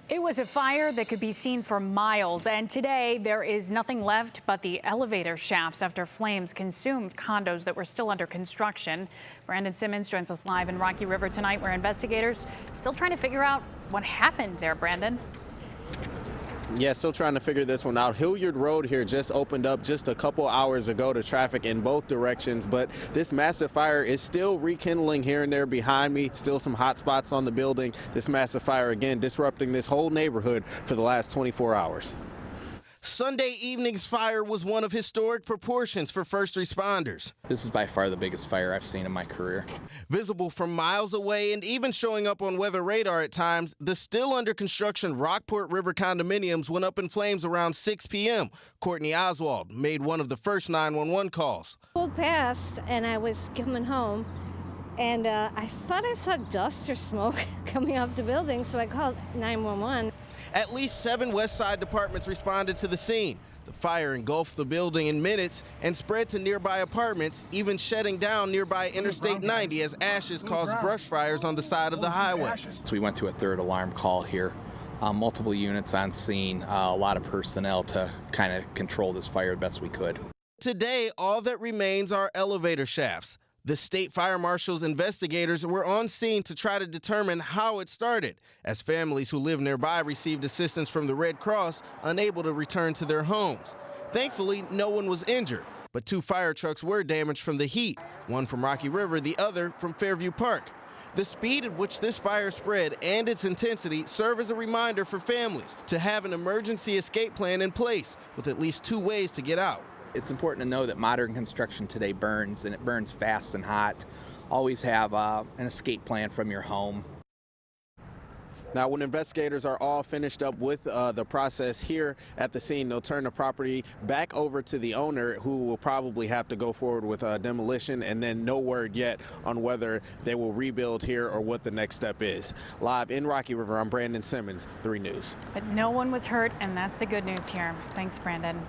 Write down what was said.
It was a fire that could be seen for miles, and today there is nothing left but the elevator shafts after flames consumed condos that were still under construction. Brandon Simmons joins us live in Rocky River tonight, where investigators are still trying to figure out what happened there, Brandon. Yeah, still trying to figure this one out. Hilliard Road here just opened up just a couple hours ago to traffic in both directions, but this massive fire is still rekindling here and there behind me. Still some hot spots on the building. This massive fire again disrupting this whole neighborhood for the last 24 hours. Sunday evening's fire was one of historic proportions for first responders. This is by far the biggest fire I've seen in my career. Visible from miles away and even showing up on weather radar at times, the still under construction Rockport River Condominiums went up in flames around 6 p.m. Courtney Oswald made one of the first 911 calls. Pulled past and I was coming home and I thought I saw dust or smoke coming off the building, so I called 911. At least 7 West Side departments responded to the scene. The fire engulfed the building in minutes and spread to nearby apartments, even shutting down nearby Interstate 90 as ashes caused brush fires on the side of the highway. So we went to a third alarm call here. Multiple units on scene, a lot of personnel to kind of control this fire the best we could. Today, all that remains are elevator shafts. The state fire marshal's investigators were on scene to try to determine how it started, as families who live nearby received assistance from the Red Cross, unable to return to their homes. Thankfully, no one was injured, but 2 fire trucks were damaged from the heat, one from Rocky River, the other from Fairview Park. The speed at which this fire spread and its intensity serve as a reminder for families to have an emergency escape plan in place with at least 2 ways to get out. It's important to know that modern construction today burns, and it burns fast and hot. Always have an escape plan from your home. Now, when investigators are all finished up with the process here at the scene, they'll turn the property back over to the owner, who will probably have to go forward with demolition, and then no word yet on whether they will rebuild here or what the next step is. Live in Rocky River, I'm Brandon Simmons, 3 News. But no one was hurt, and that's the good news here. Thanks, Brandon.